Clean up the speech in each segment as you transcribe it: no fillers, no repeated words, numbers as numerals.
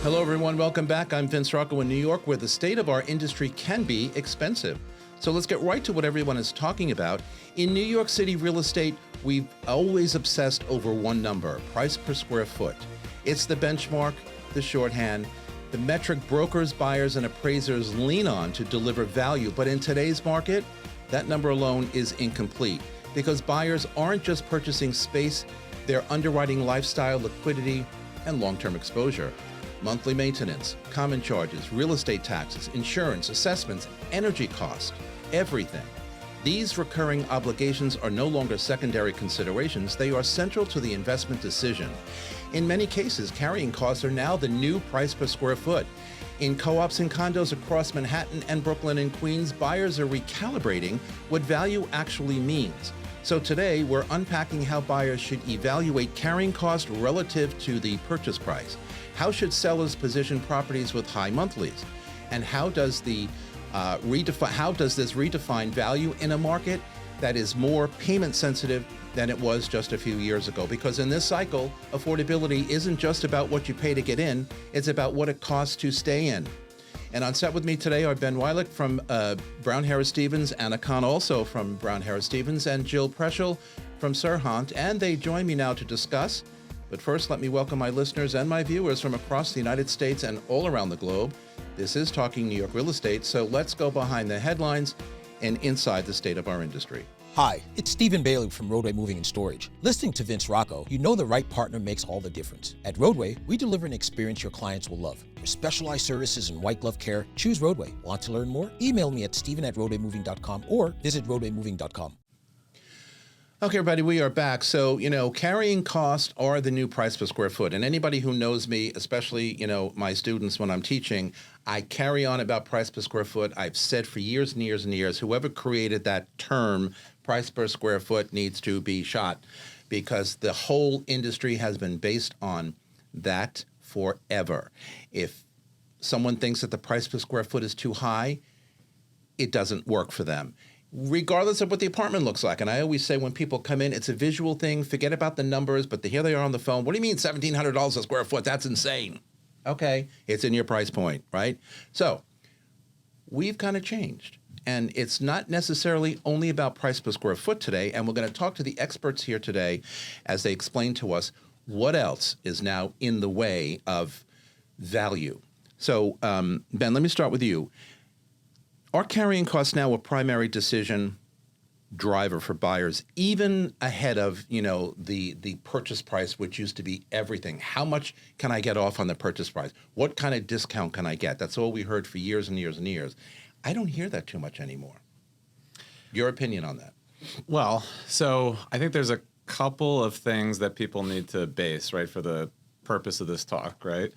Hello, everyone. Welcome back. I'm Vince Rocco in New York, where the state of our industry can be expensive. So let's get right to what everyone is talking about. In New York City real estate, we've always obsessed over one number, price per square foot. It's the benchmark, the shorthand, the metric brokers, buyers, and appraisers lean on to deliver value. But in today's market, that number alone is incomplete because buyers aren't just purchasing space, they're underwriting lifestyle, liquidity, and long-term exposure. Monthly maintenance, common charges, real estate taxes, insurance, assessments, energy costs, everything. These recurring obligations are no longer secondary considerations, they are central to the investment decision. In many cases, carrying costs are now the new price per square foot. In co-ops and condos across Manhattan and Brooklyn and Queens, buyers are recalibrating what value actually means. So today, we're unpacking how buyers should evaluate carrying cost relative to the purchase price. How should sellers position properties with high monthlies? And how does this redefine value in a market that is more payment sensitive than it was just a few years ago? Because in this cycle, affordability isn't just about what you pay to get in, it's about what it costs to stay in. And on set with me today are Ben Weilich from Brown Harris Stevens, Anna Khan also from Brown Harris Stevens, and Jill Preschel from Serhant. And they join me now to discuss. But first, let me welcome my listeners and my viewers from across the United States and all around the globe. This is Talking New York Real Estate, so let's go behind the headlines and inside the state of our industry. Hi, it's Stephen Bailey from Roadway Moving and Storage. Listening to Vince Rocco, you know the right partner makes all the difference. At Roadway, we deliver an experience your clients will love. For specialized services and white glove care, choose Roadway. Want to learn more? Email me at steven@roadwaymoving.com or visit roadwaymoving.com. Okay, everybody, we are back. So, carrying costs are the new price per square foot. And anybody who knows me, especially, my students when I'm teaching, I carry on about price per square foot. I've said for years and years and years, whoever created that term, price per square foot, needs to be shot because the whole industry has been based on that forever. If someone thinks that the price per square foot is too high, it doesn't work for them, regardless of what the apartment looks like. And I always say when people come in, it's a visual thing. Forget about the numbers, but here they are on the phone. What do you mean $1,700 a square foot? That's insane. Okay, it's in your price point, right? So we've kind of changed. And it's not necessarily only about price per square foot today. And we're going to talk to the experts here today as they explain to us what else is now in the way of value. So, Ben, let me start with you. Are carrying costs now a primary decision driver for buyers, even ahead of, the purchase price, which used to be everything? How much can I get off on the purchase price? What kind of discount can I get? That's all we heard for years and years and years. I don't hear that too much anymore. Your opinion on that? Well, so I think there's a couple of things that people need to base, right, for the purpose of this talk, right?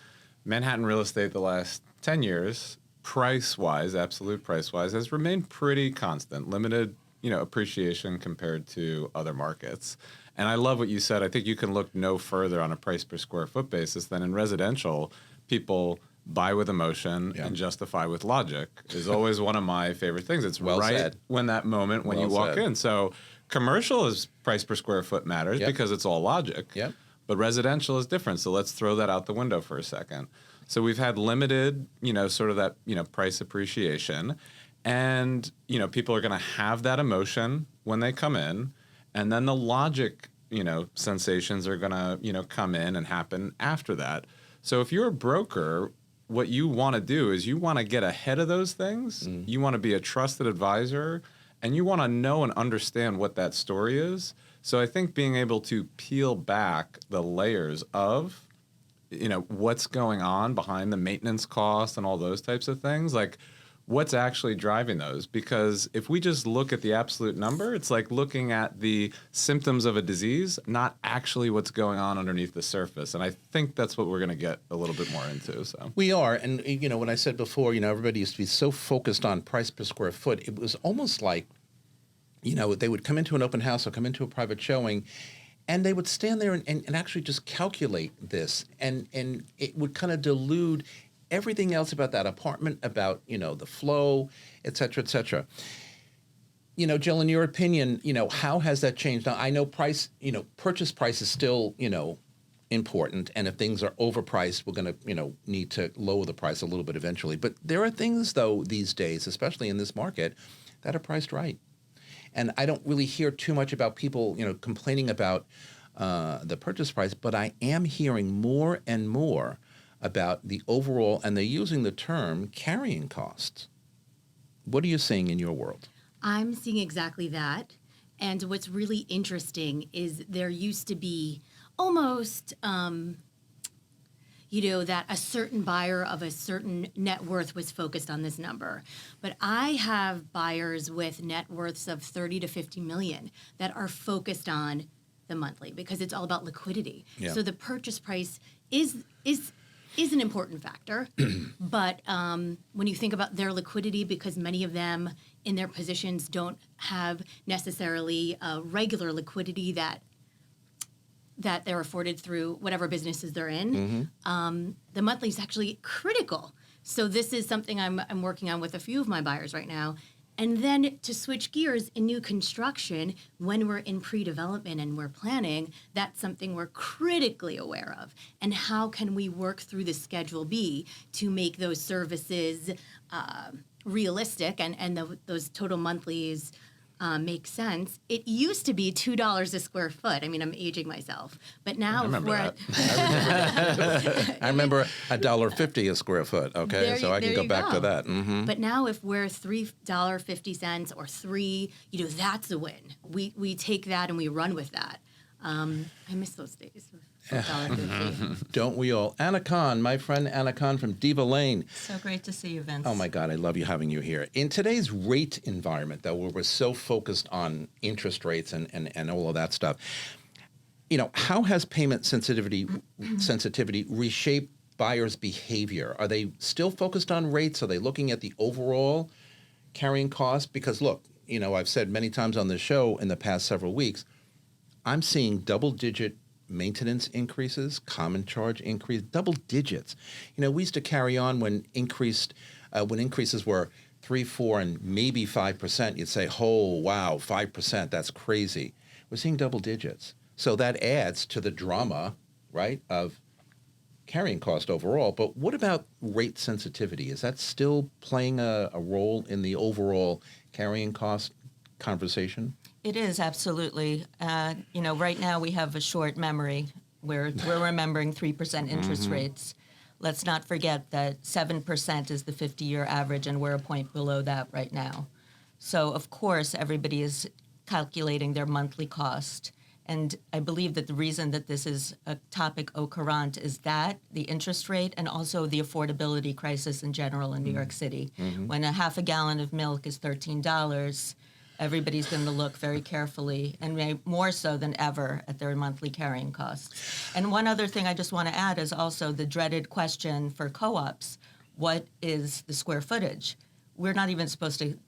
Manhattan real estate the last 10 years, price-wise, absolute price-wise, has remained pretty constant, limited, appreciation compared to other markets. And I love what you said. I think you can look no further on a price per square foot basis than in residential. People buy with emotion and justify with logic is always one of my favorite things. It's well right said. when that moment when Well you walk said. in. So commercial is price per square foot matters because it's all logic. Yep. But residential is different. So let's throw that out the window for a second. So we've had limited, sort of that, price appreciation. And, people are going to have that emotion when they come in. And then the logic, sensations are going to, come in and happen after that. So if you're a broker, what you want to do is you want to get ahead of those things. You want to be a trusted advisor, and you want to know and understand what that story is. So I think being able to peel back the layers of, what's going on behind the maintenance costs and all those types of things, like what's actually driving those? Because if we just look at the absolute number, it's like looking at the symptoms of a disease, not actually what's going on underneath the surface. And I think that's what we're going to get a little bit more into. So we are. And, when I said before, everybody used to be so focused on price per square foot, it was almost like, they would come into an open house or come into a private showing, and they would stand there and actually just calculate this. And it would kind of delude everything else about that apartment, about, the flow, et cetera, et cetera. Jill, in your opinion, how has that changed? Now, I know purchase price is still, important, and if things are overpriced, we're going to need to lower the price a little bit eventually. But there are things, though, these days, especially in this market, that are priced right. And I don't really hear too much about people complaining about the purchase price, but I am hearing more and more about the overall, and they're using the term carrying costs. What are you seeing in your world? I'm seeing exactly that. And what's really interesting is there used to be almost, that a certain buyer of a certain net worth was focused on this number. But I have buyers with net worths of 30 to 50 million that are focused on the monthly because it's all about liquidity. Yeah. So the purchase price is an important factor. But when you think about their liquidity, because many of them in their positions don't have necessarily regular liquidity that they're afforded through whatever businesses they're in, the monthly is actually critical. So this is something I'm working on with a few of my buyers right now. And then to switch gears in new construction, when we're in pre-development and we're planning, that's something we're critically aware of. And how can we work through the Schedule B to make those services realistic and those total monthlies make sense? It used to be $2 a square foot. I mean, I'm aging myself, but now I remember $1.50 a square foot. Okay, so I can go back to that. Mm-hmm. But now, if we're $3.50 or $3, that's a win. We take that and we run with that. I miss those days. $1.50. Don't we all? Anna Khan, my friend Anna Khan from Diva Lane. So great to see you, Vince. Oh, my God, I love having you here. In today's rate environment, though, where we're so focused on interest rates and all of that stuff, how has payment sensitivity reshaped buyers' behavior? Are they still focused on rates? Are they looking at the overall carrying cost? Because, look, I've said many times on this show in the past several weeks, I'm seeing double-digit maintenance increases, common charge increase, double digits. We used to carry on when increases were 3%, 4%, and maybe 5%. You'd say, oh, wow, 5%, that's crazy. We're seeing double digits. So that adds to the drama, right, of carrying cost overall. But what about rate sensitivity? Is that still playing a role in the overall carrying cost conversation? It is, absolutely. Right now we have a short memory. We're remembering 3% interest rates. Let's not forget that 7% is the 50-year average, and we're a point below that right now. So, of course, everybody is calculating their monthly cost. And I believe that the reason that this is a topic au courant is that the interest rate and also the affordability crisis in general in New York City. When a half a gallon of milk is $13, everybody's going to look very carefully and more so than ever at their monthly carrying costs. And one other thing I just want to add is also the dreaded question for co-ops. What is the square footage? We're not even supposed to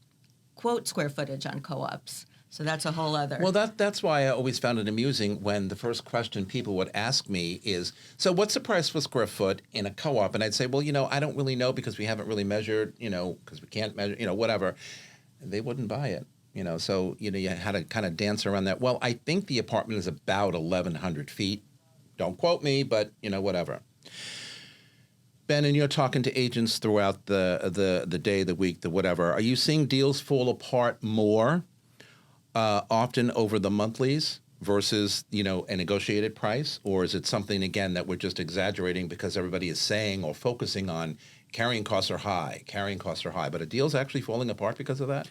quote square footage on co-ops. So that's a whole other. Well, that's why I always found it amusing when the first question people would ask me is, so what's the price per square foot in a co-op? And I'd say, well, I don't really know because we haven't really measured, because we can't measure, whatever. And they wouldn't buy it. So you had to kind of dance around that. Well, I think the apartment is about 1,100 feet. Don't quote me, but whatever. Ben, and you're talking to agents throughout the day, the week, the whatever. Are you seeing deals fall apart more often over the monthlies versus a negotiated price, or is it something again that we're just exaggerating because everybody is saying or focusing on carrying costs are high, but are deals actually falling apart because of that?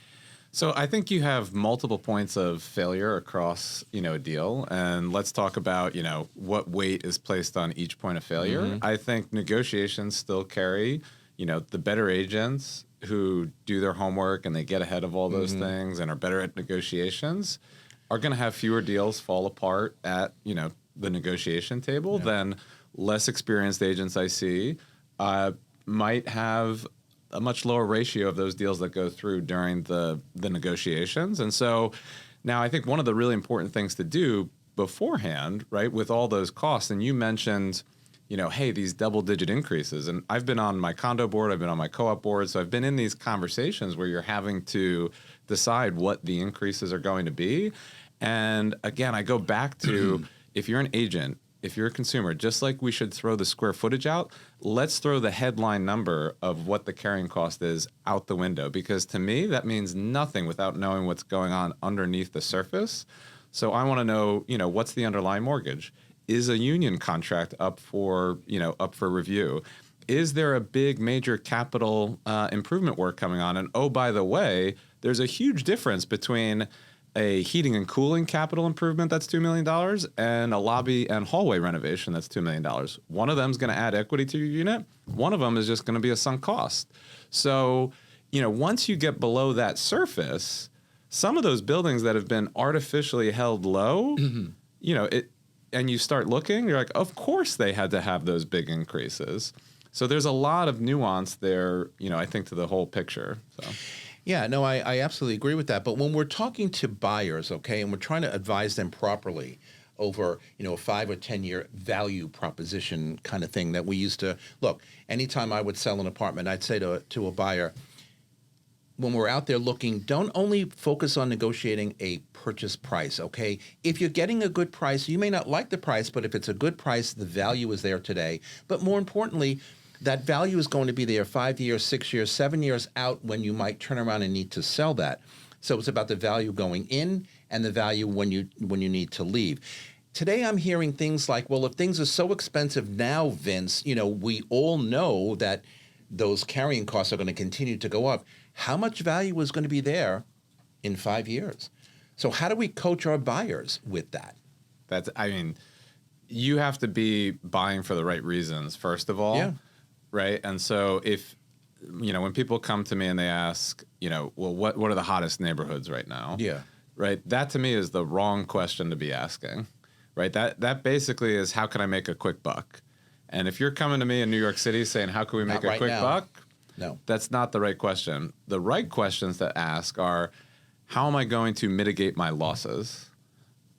So I think you have multiple points of failure across, a deal. And let's talk about, what weight is placed on each point of failure. I think negotiations still carry, the better agents who do their homework and they get ahead of all those things and are better at negotiations are going to have fewer deals fall apart at, the negotiation table than less experienced agents I see might have a much lower ratio of those deals that go through during the negotiations. And so now I think one of the really important things to do beforehand, right, with all those costs, and you mentioned, hey, these double-digit increases. And I've been on my condo board, I've been on my co-op board, so I've been in these conversations where you're having to decide what the increases are going to be. And again, I go back to if you're an agent if you're a consumer, just like we should throw the square footage out, let's throw the headline number of what the carrying cost is out the window. Because to me, that means nothing without knowing what's going on underneath the surface. So I want to know, what's the underlying mortgage? Is a union contract up for review? Is there a big major capital improvement work coming on? And oh, by the way, there's a huge difference between a heating and cooling capital improvement that's $2 million and a lobby and hallway renovation that's $2 million. One of them is going to add equity to your unit. One of them is just going to be a sunk cost. So, once you get below that surface, some of those buildings that have been artificially held low, and you start looking, you're like, of course they had to have those big increases. So there's a lot of nuance there, I think, to the whole picture. So. Yeah, no, I absolutely agree with that. But when we're talking to buyers, okay, and we're trying to advise them properly over, a 5 or 10 year value proposition kind of thing that we used to look, anytime I would sell an apartment, I'd say to a buyer, when we're out there looking, don't only focus on negotiating a purchase price, okay? If you're getting a good price, you may not like the price, but if it's a good price, the value is there today. But more importantly, that value is going to be there 5 years, 6 years, 7 years out when you might turn around and need to sell that. So it's about the value going in and the value when you need to leave. Today I'm hearing things like, well, if things are so expensive now, Vince, we all know that those carrying costs are going to continue to go up. How much value is going to be there in 5 years? So how do we coach our buyers with that? You have to be buying for the right reasons, first of all. Yeah. Right. And so if, when people come to me and they ask, well, what are the hottest neighborhoods right now? Yeah. Right. That to me is the wrong question to be asking. Right. That basically is, how can I make a quick buck? And if you're coming to me in New York City saying, how can we make a quick buck? No. That's not the right question. The right questions to ask are, how am I going to mitigate my losses?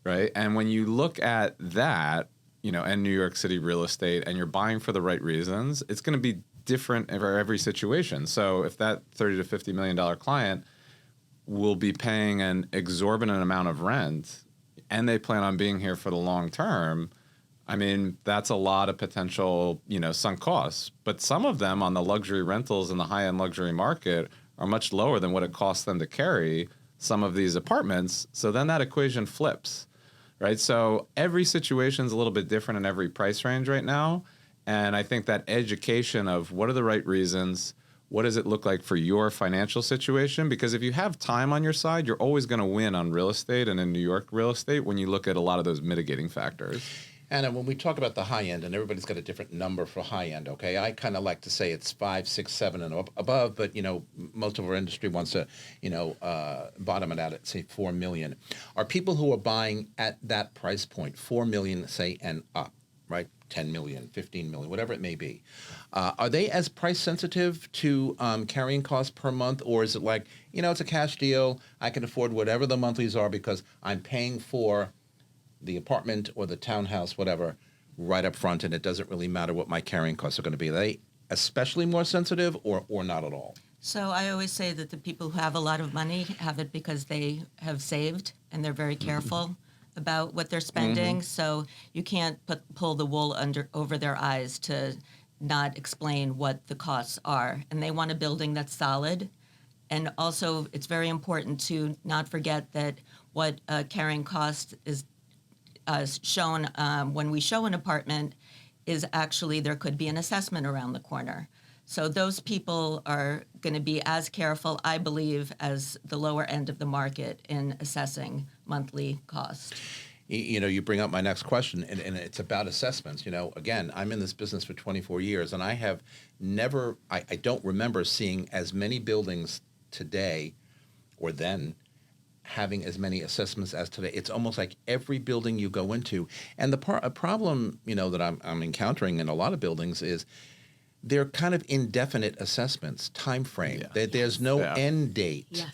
Right. And when you look at that, and New York City real estate, and you're buying for the right reasons, it's going to be different for every situation. So if that $30 to $50 million client will be paying an exorbitant amount of rent, and they plan on being here for the long term, that's a lot of potential, sunk costs. But some of them on the luxury rentals in the high-end luxury market are much lower than what it costs them to carry some of these apartments. So then that equation flips. Right. So every situation is a little bit different in every price range right now. And I think that education of what are the right reasons, what does it look like for your financial situation? Because if you have time on your side, you're always going to win on real estate and in New York real estate when you look at a lot of those mitigating factors. And when we talk about the high end, and everybody's got a different number for high end, okay? I kind of like to say it's 5, 6, 7 and above, but most of our industry wants to, bottom it out at say 4 million. Are people who are buying at that price point, 4 million, say, and up, right? 10 million, 15 million, whatever it may be. Are they as price sensitive to carrying costs per month, or is it like, it's a cash deal, I can afford whatever the monthlies are because I'm paying for the apartment or the townhouse, whatever, right up front, and it doesn't really matter what my carrying costs are going to be? Are they especially more sensitive or not at all? So I always say that the people who have a lot of money have it because they have saved and they're very careful about what they're spending. So you can't pull the wool over their eyes to not explain what the costs are. And they want a building that's solid. And also, it's very important to not forget that what carrying cost is shown when we show an apartment is actually there could be an assessment around the corner. So those people are going to be as careful, I believe, as the lower end of the market in assessing monthly cost. You bring up my next question, and it's about assessments. Again, I'm in this business for 24 years, and I have never, I don't remember seeing as many buildings today or then having as many assessments as today. It's almost like every building you go into. And the problem, that I'm encountering in a lot of buildings is they're kind of indefinite assessments, time frame. Yeah. There's no end date. Yes.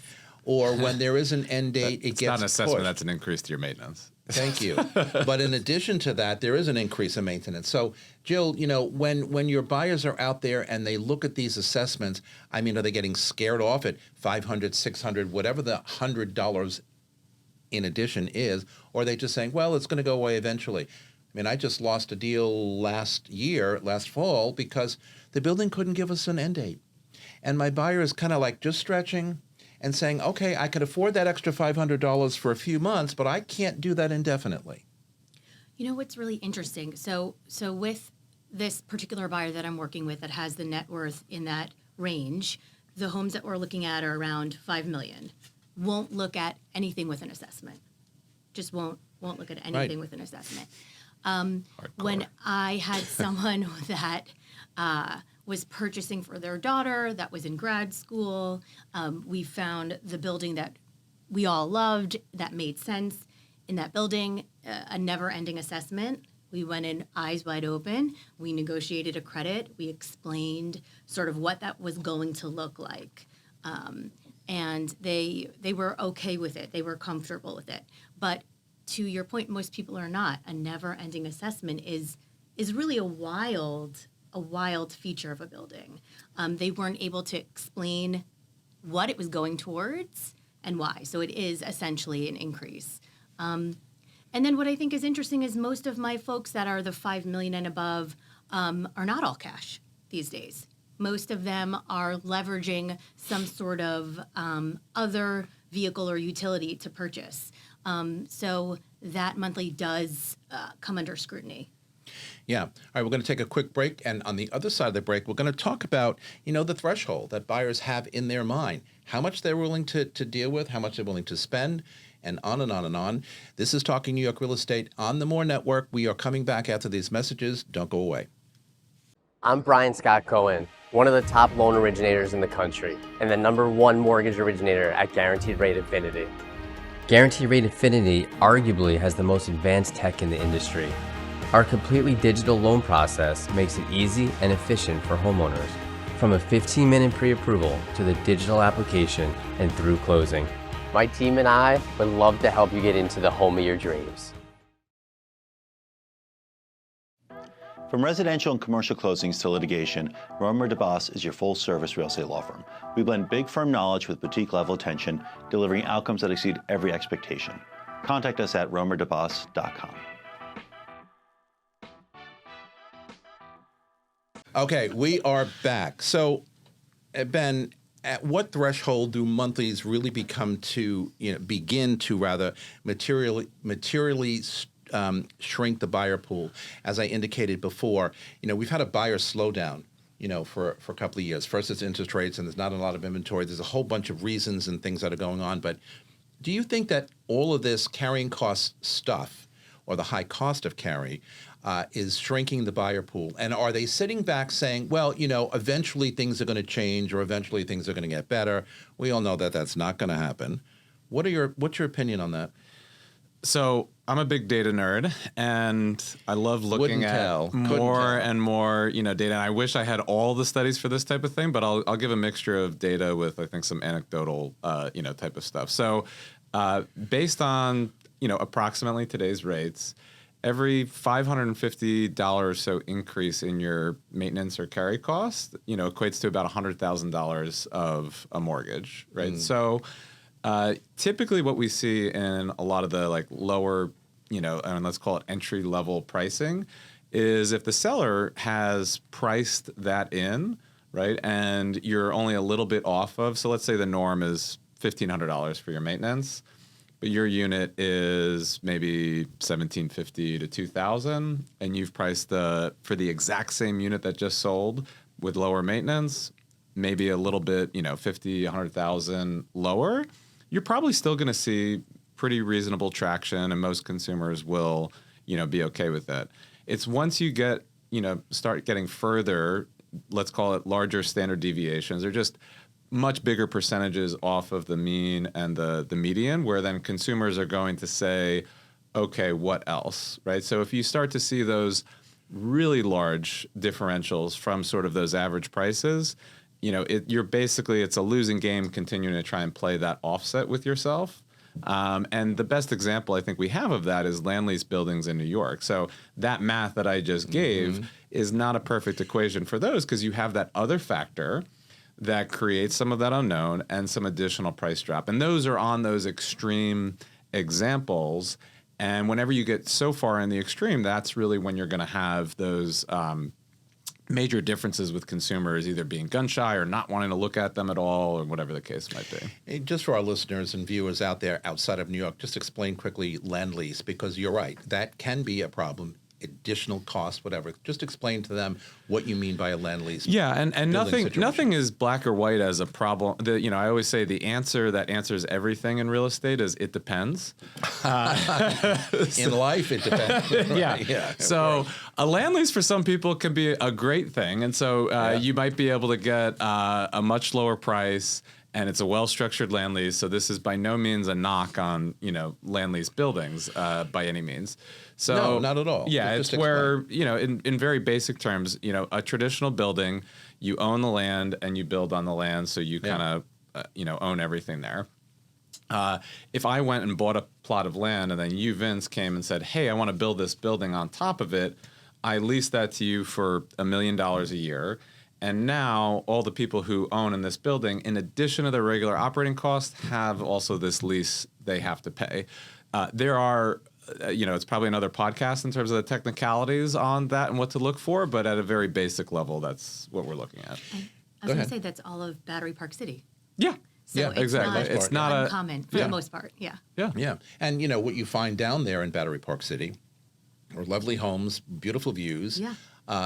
Or when there is an end date, it it's gets not an assessment, pushed. that's an increase to your maintenance. Thank you. But in addition to that, there is an increase in maintenance. So, Jill, when your buyers are out there and they look at these assessments, are they getting scared off at $500, $600, whatever the $100 in addition is, or are they just saying, well, it's going to go away eventually? I mean, I just lost a deal last fall, because the building couldn't give us an end date. And my buyer is kind of like just stretching and saying, okay, I could afford that extra $500 for a few months, but I can't do that indefinitely. You know what's really interesting? So with this particular buyer that I'm working with that has the net worth in that range, the homes that we're looking at are around $5 million. Won't look at anything with an assessment. Just won't look at anything Right. with an assessment. When I had someone that was purchasing for their daughter that was in grad school, we found the building that we all loved, that made sense in that building, a never-ending assessment. We went in eyes wide open. We negotiated a credit. We explained sort of what that was going to look like. And they were okay with it. They were comfortable with it. But to your point, most people are not. A never-ending assessment is really a wild feature of a building. They weren't able to explain what it was going towards and why. So it is essentially an increase. And then what I think is interesting is most of my folks that are the $5 million and above are not all cash these days. Most of them are leveraging some sort of other vehicle or utility to purchase. So that monthly does come under scrutiny. Yeah. All right, we're going to take a quick break. And on the other side of the break, we're going to talk about, the threshold that buyers have in their mind, how much they're willing to deal with, how much they're willing to spend, and on and on and on. This is Talking New York Real Estate on the More Network. We are coming back after these messages. Don't go away. I'm Brian Scott Cohen, one of the top loan originators in the country, and the #1 mortgage originator at Guaranteed Rate Infinity. Guaranteed Rate Infinity arguably has the most advanced tech in the industry. Our completely digital loan process makes it easy and efficient for homeowners, from a 15-minute pre-approval to the digital application and through closing. My team and I would love to help you get into the home of your dreams. From residential and commercial closings to litigation, Romer DeBoss is your full-service real estate law firm. We blend big firm knowledge with boutique-level attention, delivering outcomes that exceed every expectation. Contact us at romerdeboss.com. Okay, we are back. So, Ben, at what threshold do monthlies really begin to materially shrink the buyer pool? As I indicated before, we've had a buyer slowdown, for a couple of years. First, it's interest rates, and there's not a lot of inventory. There's a whole bunch of reasons and things that are going on. But do you think that all of this carrying cost stuff, or the high cost of carry, is shrinking the buyer pool? And are they sitting back saying, well, eventually things are going to change, or eventually things are going to get better? We all know that that's not going to happen. What's your opinion on that? So I'm a big data nerd, and I love looking at more and more, data. And I wish I had all the studies for this type of thing, but I'll give a mixture of data with, I think, some anecdotal, type of stuff. So based on, approximately today's rates, every $550 or so increase in your maintenance or carry cost, equates to about $100,000 of a mortgage, right? So typically what we see in a lot of the lower, and let's call it entry level pricing, is if the seller has priced that in, right, and you're only a little bit off of, so let's say the norm is $1,500 for your maintenance, but your unit is maybe $1,750 to $2,000, and you've priced for the exact same unit that just sold with lower maintenance, maybe a little bit, $50,000, $100,000 lower, you're probably still going to see pretty reasonable traction, and most consumers will, be okay with it. It's once you get, start getting further, let's call it larger standard deviations, or just much bigger percentages off of the mean and the median, where then consumers are going to say, okay, what else, right? So if you start to see those really large differentials from sort of those average prices, it's a losing game continuing to try and play that offset with yourself. And the best example I think we have of that is land lease buildings in New York. So that math that I just gave is not a perfect equation for those, because you have that other factor that creates some of that unknown and some additional price drop. And those are on those extreme examples. And whenever you get so far in the extreme, that's really when you're going to have those major differences with consumers either being gun shy or not wanting to look at them at all, or whatever the case might be. Hey, just for our listeners and viewers out there outside of New York, just explain quickly land lease, because you're right, that can be a problem. Additional cost, whatever. Just explain to them what you mean by a land lease. Yeah, and building situation. nothing is black or white as a problem. I always say the answer that answers everything in real estate is it depends. In life, it depends. Right? Yeah. So a land lease for some people can be a great thing, and so you might be able to get a much lower price. And it's a well-structured land lease, so this is by no means a knock on land lease buildings by any means. So no, not at all. Yeah, Just it's where in very basic terms, a traditional building, you own the land and you build on the land, so you kind of own everything there. If I went and bought a plot of land and then you, Vince, came and said, "Hey, I want to build this building on top of it," I lease that to you for $1 million a year. And now all the people who own in this building, in addition to their regular operating costs, have also this lease they have to pay. There are, it's probably another podcast in terms of the technicalities on that and what to look for, but at a very basic level, that's what we're looking at. I was going to say that's all of Battery Park City. Yeah. So Yeah, it's exactly. Not It's not uncommon for the most part. Yeah. Yeah. And what you find down there in Battery Park City are lovely homes, beautiful views. Yeah.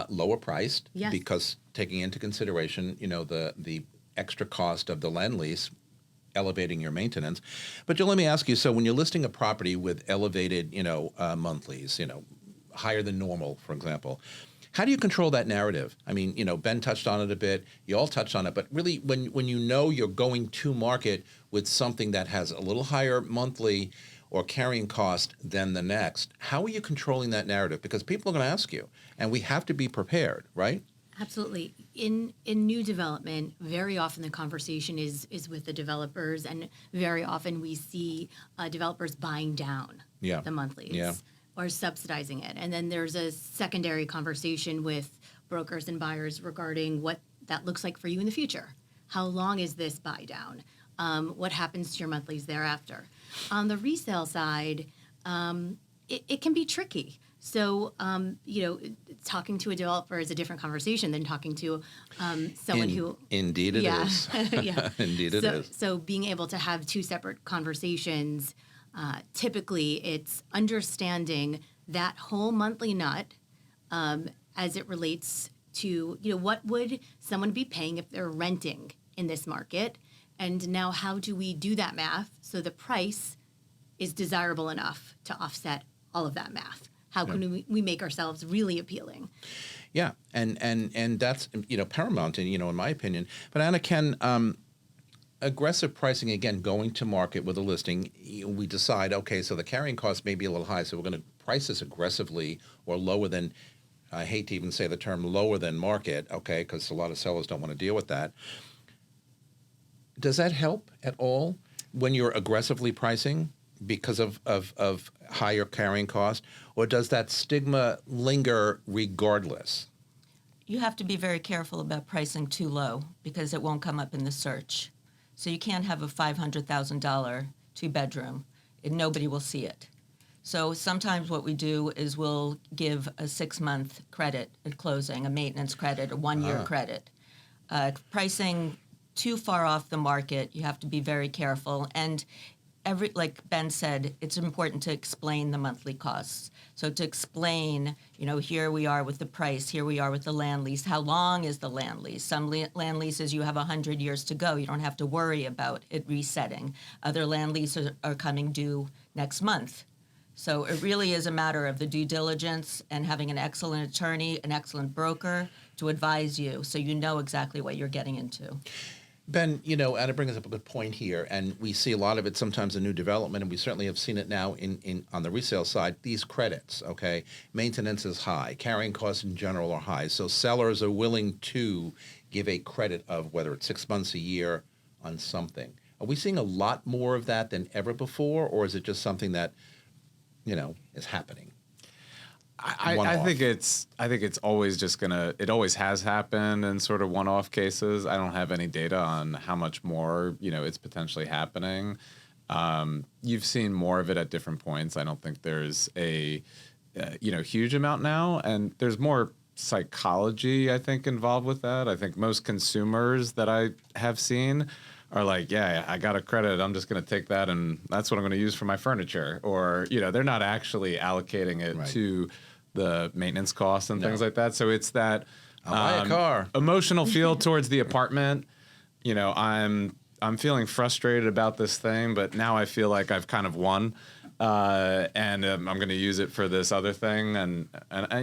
Lower priced, Yes. because taking into consideration, the extra cost of the land lease, elevating your maintenance. But Joe, let me ask you, so when you're listing a property with elevated, monthlies, higher than normal, for example, how do you control that narrative? I mean, Ben touched on it a bit, you all touched on it, but really when you're going to market with something that has a little higher monthly or carrying cost than the next, how are you controlling that narrative? Because people are going to ask you, and we have to be prepared, right? Absolutely. In new development, very often the conversation is with the developers, and very often we see developers buying down the monthlies or subsidizing it. And then there's a secondary conversation with brokers and buyers regarding what that looks like for you in the future. How long is this buy down? What happens to your monthlies thereafter? On the resale side, it can be tricky. So, talking to a developer is a different conversation than talking to someone who... Indeed it is. Yeah. Indeed it is. So being able to have two separate conversations, typically it's understanding that whole monthly nut as it relates to, what would someone be paying if they're renting in this market? And now how do we do that math so the price is desirable enough to offset all of that math? How can we make ourselves really appealing? Yeah, and that's paramount, in my opinion. But Anna, can aggressive pricing, again, going to market with a listing, we decide, okay, so the carrying cost may be a little high, so we're going to price this aggressively or lower than, I hate to even say the term lower than market, okay, because a lot of sellers don't want to deal with that. Does that help at all when you're aggressively pricing because of higher carrying cost, or does that stigma linger regardless? You have to be very careful about pricing too low because it won't come up in the search. So you can't have a $500,000 two-bedroom and nobody will see it. So sometimes what we do is we'll give a 6-month credit at closing, a maintenance credit, a 1-year credit. Pricing too far off the market, you have to be very careful. And like Ben said, it's important to explain the monthly costs. So to explain, here we are with the price, here we are with the land lease. How long is the land lease? Some land leases you have 100 years to go. You don't have to worry about it resetting. Other land leases are coming due next month. So it really is a matter of the due diligence and having an excellent attorney, an excellent broker to advise you so you know exactly what you're getting into. Ben, Anna brings up a good point here, and we see a lot of it sometimes in new development, and we certainly have seen it now in on the resale side, these credits, okay? Maintenance is high. Carrying costs in general are high. So sellers are willing to give a credit of whether it's 6 months, a year on something. Are we seeing a lot more of that than ever before, or is it just something that, is happening? I think it's always just it always has happened in sort of one-off cases. I don't have any data on how much more, it's potentially happening. You've seen more of it at different points. I don't think there's a huge amount now, and there's more psychology, I think, involved with that. I think most consumers that I have seen are like, yeah, I got a credit, I'm just going to take that, and that's what I'm going to use for my furniture. Or, they're not actually allocating it to the maintenance costs and things like that. So it's that I'll buy a car. Emotional feel towards the apartment. I'm feeling frustrated about this thing, but now I feel like I've kind of won. And I'm going to use it for this other thing, and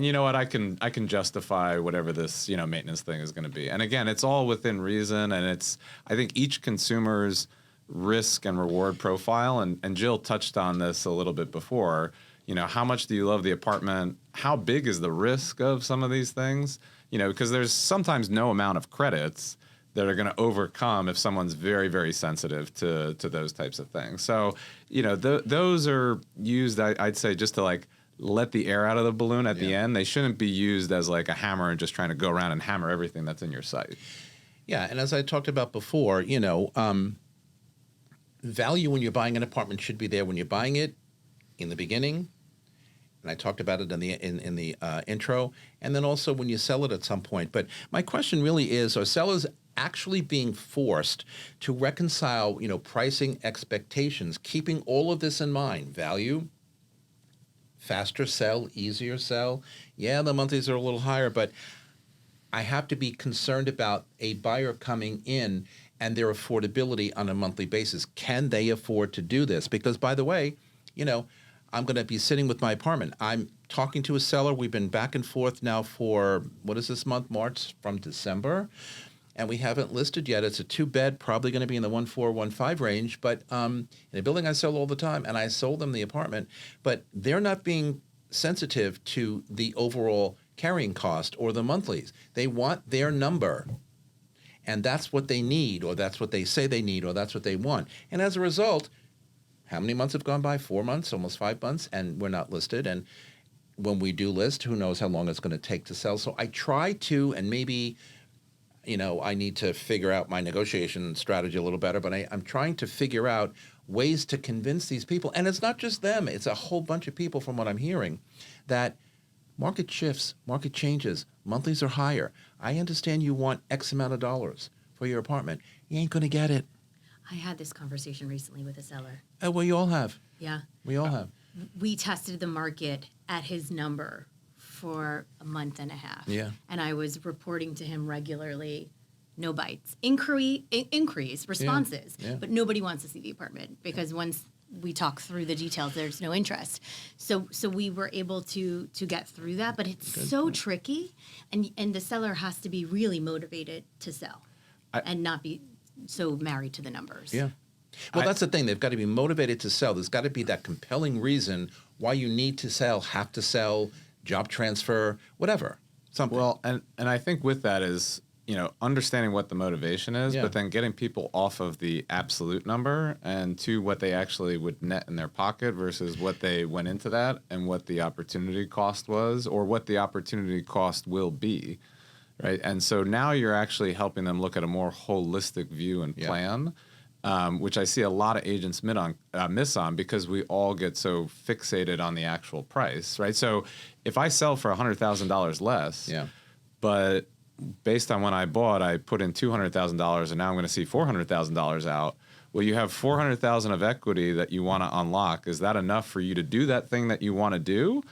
you know what? I can justify whatever this maintenance thing is going to be. And again, it's all within reason, and I think each consumer's risk and reward profile. And Jill touched on this a little bit before. How much do you love the apartment? How big is the risk of some of these things? Because there's sometimes no amount of credits that are going to overcome if someone's very, very sensitive to those types of things. So, those are used, I'd say, just to like let the air out of the balloon at the end. They shouldn't be used as like a hammer and just trying to go around and hammer everything that's in your site. Yeah, and as I talked about before, value when you're buying an apartment should be there when you're buying it in the beginning. And I talked about it in the intro, and then also when you sell it at some point. But my question really is, are sellers actually being forced to reconcile, pricing expectations, keeping all of this in mind? Value, faster sell, easier sell. Yeah, the monthlies are a little higher, but I have to be concerned about a buyer coming in and their affordability on a monthly basis. Can they afford to do this? Because, by the way, I'm going to be sitting with my apartment. I'm talking to a seller. We've been back and forth now for, what is this month? March, from December. And we haven't listed yet. It's a 2-bed, probably going to be in the 1.4, 1.5 range, but in a building I sell all the time, and I sold them the apartment. But they're not being sensitive to the overall carrying cost or the monthlies. They want their number. And that's what they need, or that's what they say they need, or that's what they want. And as a result, how many months have gone by? 4 months, almost 5 months, and we're not listed. And when we do list, who knows how long it's going to take to sell. So I try to, and maybe, I need to figure out my negotiation strategy a little better, but I'm trying to figure out ways to convince these people. And it's not just them. It's a whole bunch of people, from what I'm hearing, that market shifts, market changes, monthlies are higher. I understand you want X amount of dollars for your apartment. You ain't going to get it. I had this conversation recently with a seller. Oh, well, you all have. Yeah. We all have. We tested the market at his number for a month and a half. Yeah. And I was reporting to him regularly, no bites. Inquiries, responses. Yeah. But nobody wants to see the apartment because once we talk through the details, there's no interest. So we were able to get through that, but it's so tricky, and the seller has to be really motivated to sell and not be so married to the numbers. Yeah. Well, that's the thing. They've got to be motivated to sell. There's got to be that compelling reason why you need to sell, have to sell, job transfer, whatever, something. Well, and I think with that is, understanding what the motivation is, but then getting people off of the absolute number and to what they actually would net in their pocket versus what they went into that and what the opportunity cost was or what the opportunity cost will be, right? And so now you're actually helping them look at a more holistic view and plan. Which I see a lot of agents miss on because we all get so fixated on the actual price, right? So if I sell for $100,000 less, but based on when I bought, I put in $200,000 and now I'm going to see $400,000 out. Well, you have $400,000 of equity that you want to unlock. Is that enough for you to do that thing that you want to do?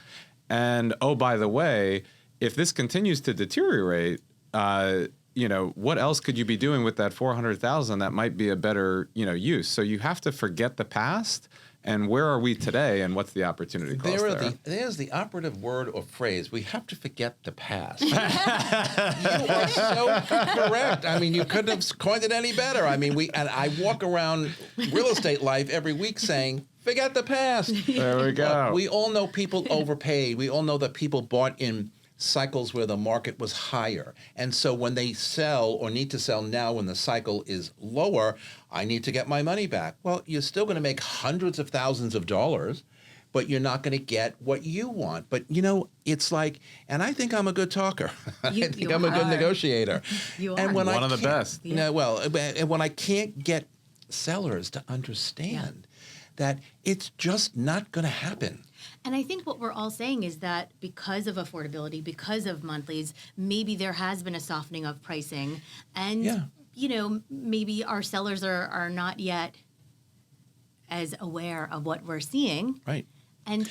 And oh, by the way, if this continues to deteriorate, what else could you be doing with that $400,000 that might be a better, use? So you have to forget the past and where are we today and what's the opportunity cost there? There's the operative word or phrase. We have to forget the past. You are so correct. I mean, you couldn't have coined it any better. I mean, I walk around real estate life every week saying, forget the past. There we go. We all know people overpaid. We all know that people bought in cycles where the market was higher. And so when they sell or need to sell now when the cycle is lower, I need to get my money back. Well, you're still going to make hundreds of thousands of dollars, but you're not going to get what you want. But, it's like, and I think I'm a good talker. I think I'm a good negotiator. You are. And one of the best. And when I can't get sellers to understand that it's just not going to happen. And I think what we're all saying is that because of affordability, because of monthlies, maybe there has been a softening of pricing. And, maybe our sellers are not yet as aware of what we're seeing. Right. And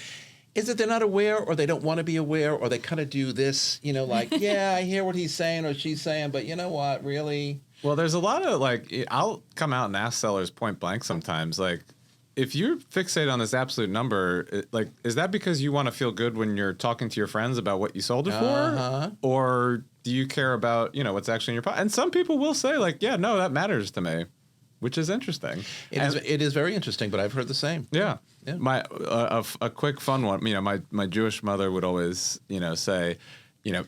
is it they're not aware, or they don't want to be aware, or they kind of do this, yeah, I hear what he's saying or she's saying, but you know what, really? Well, there's a lot of I'll come out and ask sellers point blank sometimes, if you're fixated on this absolute number, is that because you want to feel good when you're talking to your friends about what you sold it for? Or do you care about, what's actually in your pocket? And some people will say yeah, no, that matters to me, which is interesting. It is very interesting, but I've heard the same. Yeah. Yeah. A quick fun one, my Jewish mother would always, say,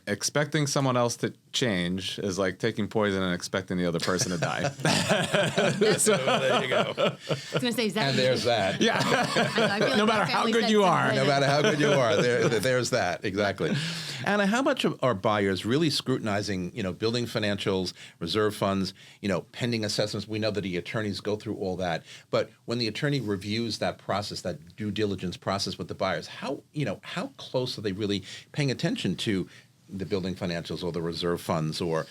expecting someone else to change is like taking poison and expecting the other person to die. So there you go. I was going to say, is that... And there's that. Yeah. I feel like No my matter how family good said you something. are. No matter how good you are, there's that. Exactly. Anna, how much are buyers really scrutinizing, building financials, reserve funds, pending assessments? We know that the attorneys go through all that. But when the attorney reviews that process, that due diligence process with the buyers, how close are they really paying attention to the building financials or the reserve funds or,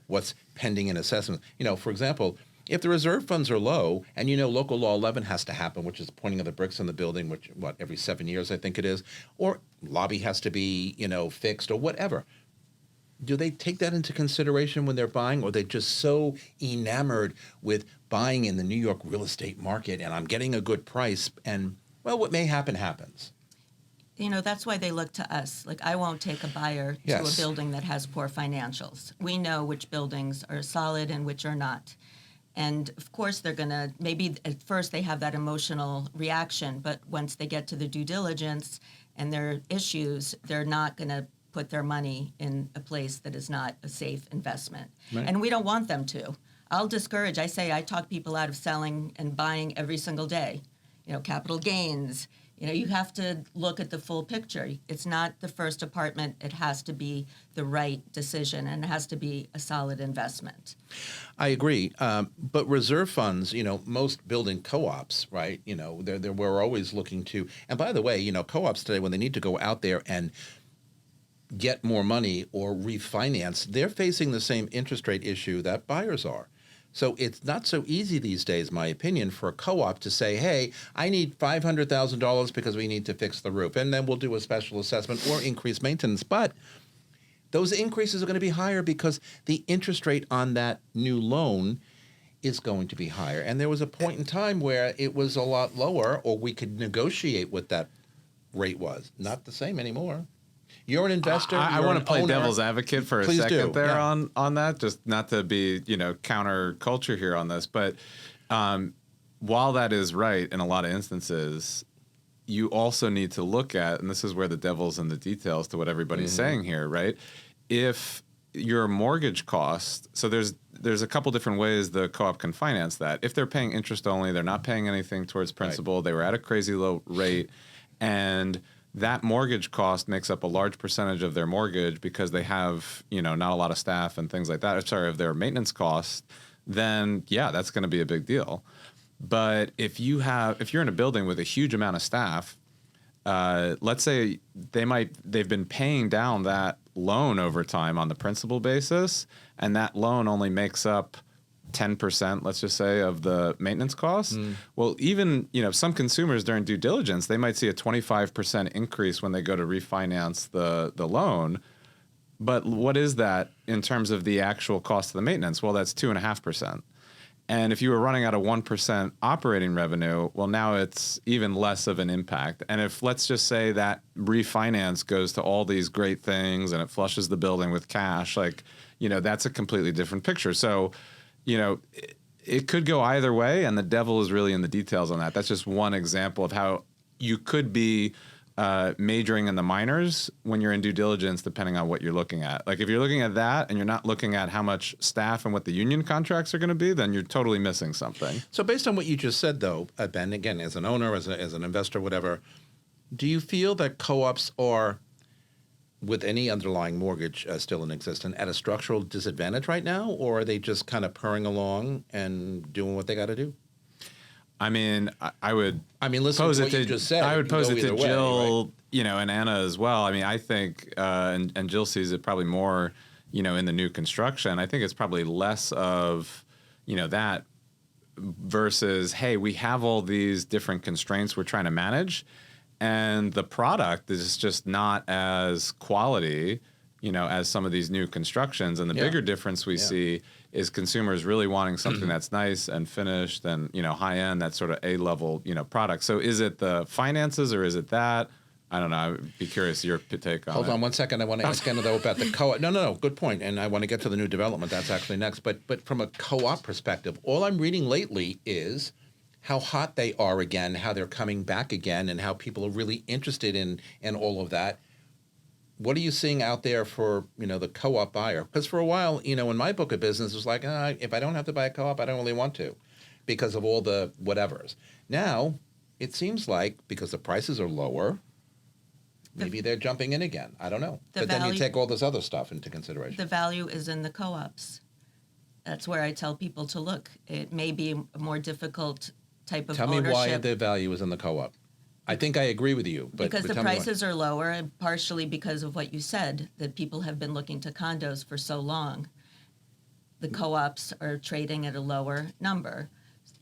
what's pending in assessment? For example, if the reserve funds are low and local law 11 has to happen, which is pointing of the bricks in the building, which, every 7 years, I think it is, or lobby has to be, fixed or whatever. Do they take that into consideration when they're buying, or are they just so enamored with buying in the New York real estate market and I'm getting a good price and, well, what may happen happens? That's why they look to us. I won't take a buyer to Yes. a building that has poor financials. We know which buildings are solid and which are not. And of course, they're going to, maybe at first they have that emotional reaction, but once they get to the due diligence and their issues, they're not going to put their money in a place that is not a safe investment. Right. And we don't want them to. I talk people out of selling and buying every single day. Capital gains. You have to look at the full picture. It's not the first apartment. It has to be the right decision, and it has to be a solid investment. I agree. But reserve funds, most building co-ops, right? We're always looking to, and by the way, co-ops today, when they need to go out there and get more money or refinance, they're facing the same interest rate issue that buyers are. So it's not so easy these days, my opinion, for a co-op to say, hey, I need $500,000 because we need to fix the roof, and then we'll do a special assessment or increase maintenance. But those increases are going to be higher because the interest rate on that new loan is going to be higher. And there was a point in time where it was a lot lower, or we could negotiate what that rate was. Not the same anymore. You're an investor. I want to play devil's advocate for a Please second do. there Yeah. on that, just not to be, counterculture here on this. But while that is right in a lot of instances, you also need to look at, and this is where the devil's in the details to what everybody's saying here, right? If your mortgage cost, so there's a couple different ways the co-op can finance that. If they're paying interest only, they're not paying anything towards principal, they were at a crazy low rate, and that mortgage cost makes up a large percentage of their mortgage because they have, not a lot of staff and things like that. Of their maintenance costs, then yeah, that's going to be a big deal. But if you're in a building with a huge amount of staff, let's say they've been paying down that loan over time on the principal basis, and that loan only makes up 10%, let's just say, of the maintenance costs. Well, even, some consumers during due diligence, they might see a 25% increase when they go to refinance the loan. But what is that in terms of the actual cost of the maintenance? Well, that's 2.5%. And if you were running at a 1% operating revenue, well, now it's even less of an impact. And if, let's just say, that refinance goes to all these great things and it flushes the building with cash, that's a completely different picture. So, it could go either way, and the devil is really in the details on that. That's just one example of how you could be majoring in the minors when you're in due diligence, depending on what you're looking at. If you're looking at that and you're not looking at how much staff and what the union contracts are going to be, then you're totally missing something. So based on what you just said, though, Ben, again, as an owner, as an investor, whatever, do you feel that co-ops are, with any underlying mortgage still in existence, at a structural disadvantage right now, or are they just kind of purring along and doing what they got to do? I mean, I would. I mean, listen pose to it what to you just said. I would It can pose go it to either way, Jill, right? you know, and Anna as well. I mean, I think, and Jill sees it probably more, you know, in the new construction. I think it's probably less of, you know, that versus, hey, we have all these different constraints we're trying to manage, and the product is just not as quality, you know, as some of these new constructions. And the bigger difference we see is consumers really wanting something that's nice and finished and, you know, high end, that sort of A-level, you know, product. So is it the finances or is it that? I don't know. I'd be curious your take on it. Hold on one second. I want to ask Anna, though, about the co-op. No. Good point. And I want to get to the new development. That's actually next. But from a co-op perspective, all I'm reading lately is how hot they are again, how they're coming back again, and how people are really interested in all of that. What are you seeing out there for, you know, the co-op buyer? Because for a while, you know, in my book of business, it was like, if I don't have to buy a co-op, I don't really want to because of all the whatevers. Now, it seems like because the prices are lower, maybe they're jumping in again. I don't know. But then you take all this other stuff into consideration. The value is in the co-ops. That's where I tell people to look. It may be a more difficult type of Tell me ownership. why the value is in the co-op. I think I agree with you. Because the tell me why. prices are lower, and partially because of what you said, that people have been looking to condos for so long. The co-ops are trading at a lower number.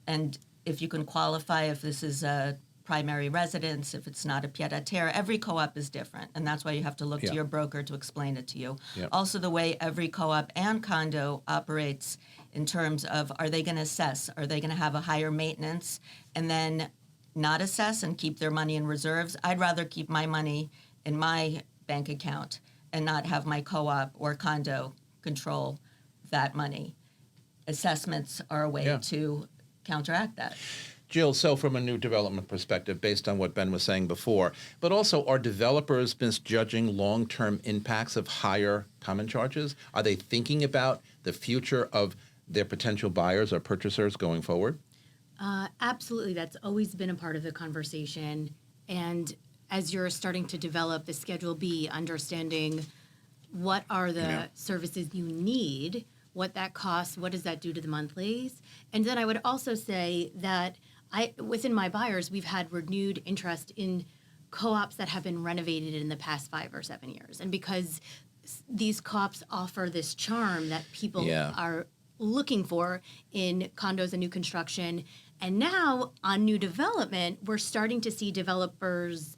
And if you can qualify if this is a primary residence, if it's not a pied-à-terre, every co-op is different. And that's why you have to look to your broker to explain it to you. Yeah. Also, the way every co-op and condo operates in terms of, are they going to assess? Are they going to have a higher maintenance and then not assess and keep their money in reserves? I'd rather keep my money in my bank account and not have my co-op or condo control that money. Assessments are a way to counteract that. Jill, so from a new development perspective, based on what Ben was saying before, but also are developers misjudging long-term impacts of higher common charges? Are they thinking about the future of their potential buyers or purchasers going forward? Absolutely. That's always been a part of the conversation. And as you're starting to develop the Schedule B, understanding what are the services you need, what that costs, what does that do to the monthlies? And then I would also say that within my buyers, we've had renewed interest in co-ops that have been renovated in the past 5 or 7 years. And because these co-ops offer this charm that people are looking for in condos and new construction. And now on new development, we're starting to see developers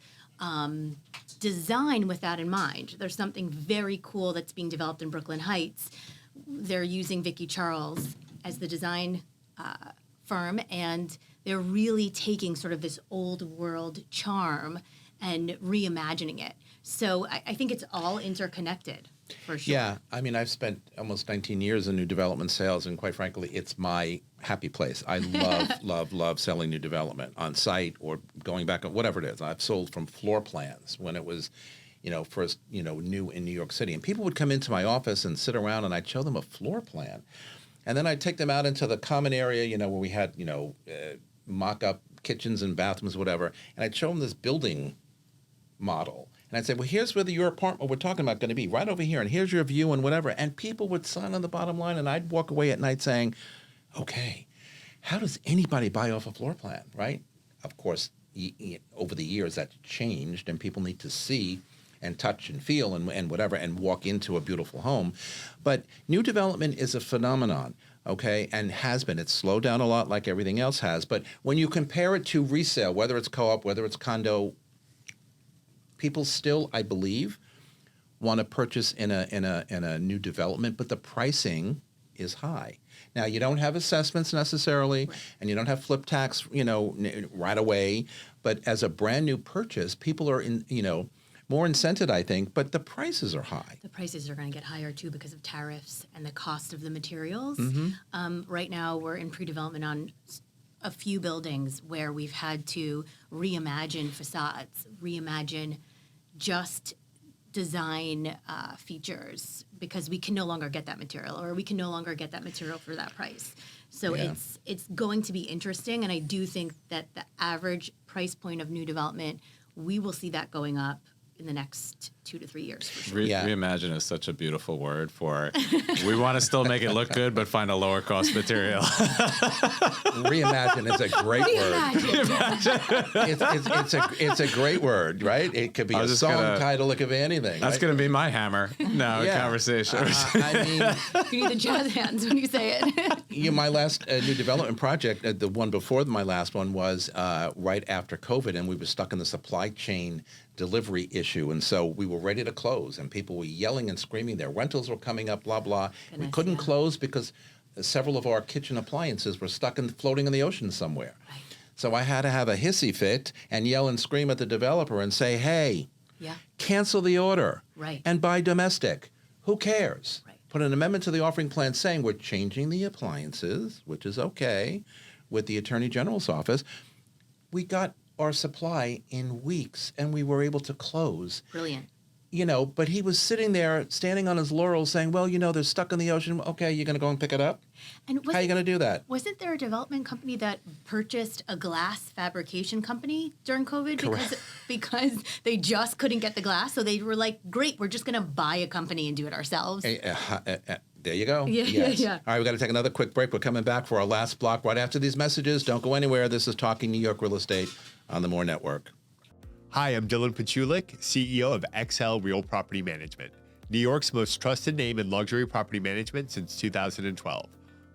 design with that in mind. There's something very cool that's being developed in Brooklyn Heights. They're using Vicky Charles as the design firm, and they're really taking sort of this old world charm and reimagining it. So I think it's all interconnected. For sure. Yeah, I mean, I've spent almost 19 years in new development sales, and quite frankly, it's my happy place. I love selling new development on site or going back on whatever it is. I've sold from floor plans when it was, first, new in New York City. And people would come into my office and sit around, and I'd show them a floor plan. And then I'd take them out into the common area, where we had, mock-up kitchens and bathrooms, whatever. And I'd show them this building model. And I'd say, well, here's where your apartment we're talking about going to be, right over here, and here's your view and whatever. And people would sign on the bottom line, and I'd walk away at night saying, okay, how does anybody buy off a floor plan, right? Of course, over the years that's changed, and people need to see and touch and feel and whatever and walk into a beautiful home. But new development is a phenomenon, okay, and has been. It's slowed down a lot like everything else has. But when you compare it to resale, whether it's co-op, whether it's condo, people still, I believe, want to purchase in a new development, but the pricing is high. Now, you don't have assessments necessarily, and you don't have flip tax, right away. But as a brand new purchase, people are more incented, I think, but the prices are high. The prices are going to get higher too because of tariffs and the cost of the materials. Mm-hmm. Right now, we're in pre-development on a few buildings where we've had to reimagine facades, reimagine just design features because we can no longer get that material, or we can no longer get that material for that price. So it's going to be interesting, and I do think that the average price point of new development, we will see that going up in the next 2 to 3 years for sure. Reimagine is such a beautiful word for we want to still make it look good, but find a lower cost material. Reimagine is a great word. It's a great word, right? It could be a song title. It could be anything. That's right? going to be my hammer now in conversation. I mean, you need the jazz hands when you say it. My last new development project, the one before my last one, was right after COVID, and we were stuck in the supply chain delivery issue, and so we were ready to close, and people were yelling and screaming. Their rentals were coming up, blah blah. We couldn't close because several of our kitchen appliances were stuck and floating in the ocean somewhere. Right. So I had to have a hissy fit and yell and scream at the developer and say, "Hey, cancel the order and buy domestic. Who cares?" Right. Put an amendment to the offering plan saying we're changing the appliances, which is okay, with the Attorney General's office. We got our supply in weeks, and we were able to close. Brilliant. But he was sitting there, standing on his laurels, saying, well, they're stuck in the ocean. Okay, you're going to go and pick it up? And how are you going to do that? Wasn't there a development company that purchased a glass fabrication company during COVID because they just couldn't get the glass? So they were like, great, we're just going to buy a company and do it ourselves. There you go. Yeah. All right, we've got to take another quick break. We're coming back for our last block right after these messages. Don't go anywhere. This is Talking New York Real Estate on the More Network. Hi, I'm Dylan Pachulik, CEO of XL Real Property Management, New York's most trusted name in luxury property management since 2012.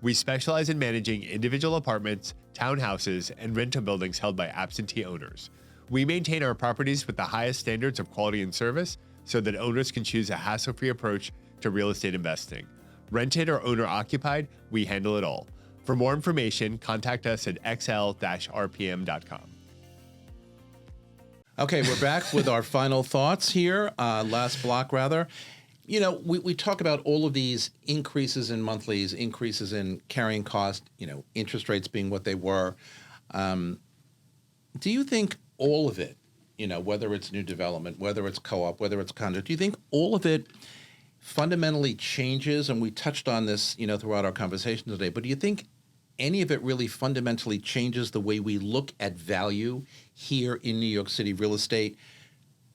We specialize in managing individual apartments, townhouses, and rental buildings held by absentee owners. We maintain our properties with the highest standards of quality and service so that owners can choose a hassle-free approach to real estate investing. Rented or owner-occupied, we handle it all. For more information, contact us at xl-rpm.com. Okay, we're back with our final thoughts here, last block rather. We talk about all of these increases in monthlies, increases in carrying cost, interest rates being what they were. Do you think all of it, whether it's new development, whether it's co-op, whether it's condo, do you think all of it fundamentally changes? And we touched on this, throughout our conversation today, but do you think any of it really fundamentally changes the way we look at value here in New York City real estate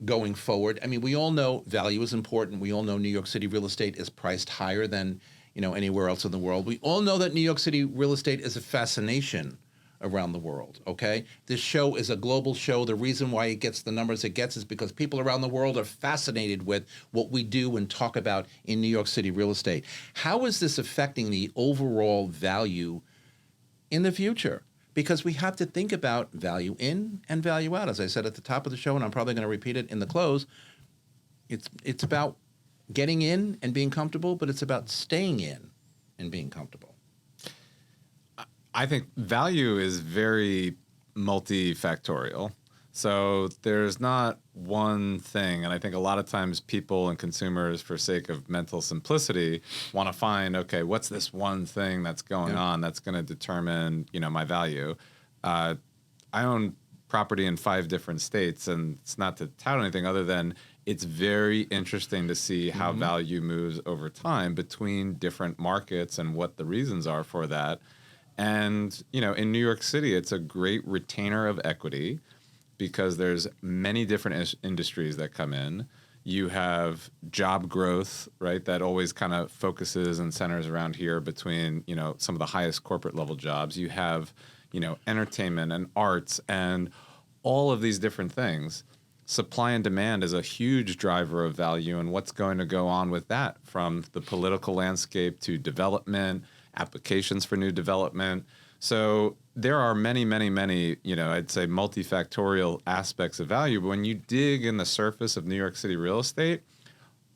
going forward? I mean, we all know value is important. We all know New York City real estate is priced higher than, anywhere else in the world. We all know that New York City real estate is a fascination around the world, okay? This show is a global show. The reason why it gets the numbers it gets is because people around the world are fascinated with what we do and talk about in New York City real estate. How is this affecting the overall value in the future? Because we have to think about value in and value out. As I said at the top of the show, and I'm probably going to repeat it in the close, it's about getting in and being comfortable, but it's about staying in and being comfortable. I think value is very multifactorial. So there's not one thing. And I think a lot of times people and consumers, for sake of mental simplicity, want to find, okay, what's this one thing that's going on that's going to determine, my value? I own property in 5 different states, and it's not to tout anything other than it's very interesting to see how value moves over time between different markets and what the reasons are for that. And, in New York City, it's a great retainer of equity because there's many different industries that come in. You have job growth, right, that always kind of focuses and centers around here between, some of the highest corporate level jobs. You have, entertainment and arts and all of these different things. Supply and demand is a huge driver of value, and what's going to go on with that, from the political landscape to development, applications for new development. So there are many, many, many, I'd say multifactorial aspects of value. But when you dig in the surface of New York City real estate,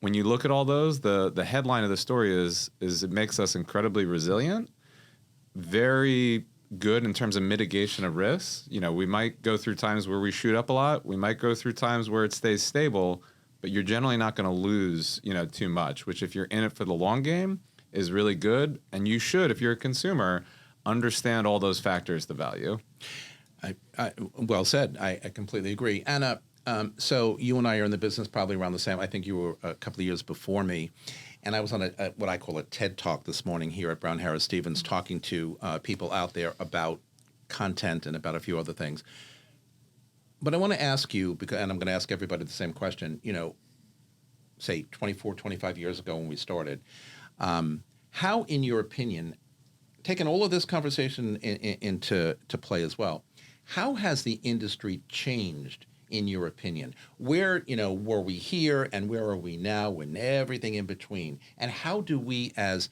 when you look at all those, the headline of the story is it makes us incredibly resilient, very good in terms of mitigation of risks. We might go through times where we shoot up a lot. We might go through times where it stays stable, but you're generally not going to lose, too much, which if you're in it for the long game is really good. And you should, if you're a consumer, understand all those factors to value. Well said. I completely agree. Anna, so you and I are in the business probably around the same. I think you were a couple of years before me. And I was on what I call a TED Talk this morning here at Brown Harris Stevens, talking to people out there about content and about a few other things. But I want to ask you, and I'm going to ask everybody the same question, say 24, 25 years ago when we started. How, in your opinion, taking all of this conversation into play as well, how has the industry changed, in your opinion? Where, were we here and where are we now and everything in between? And how do we as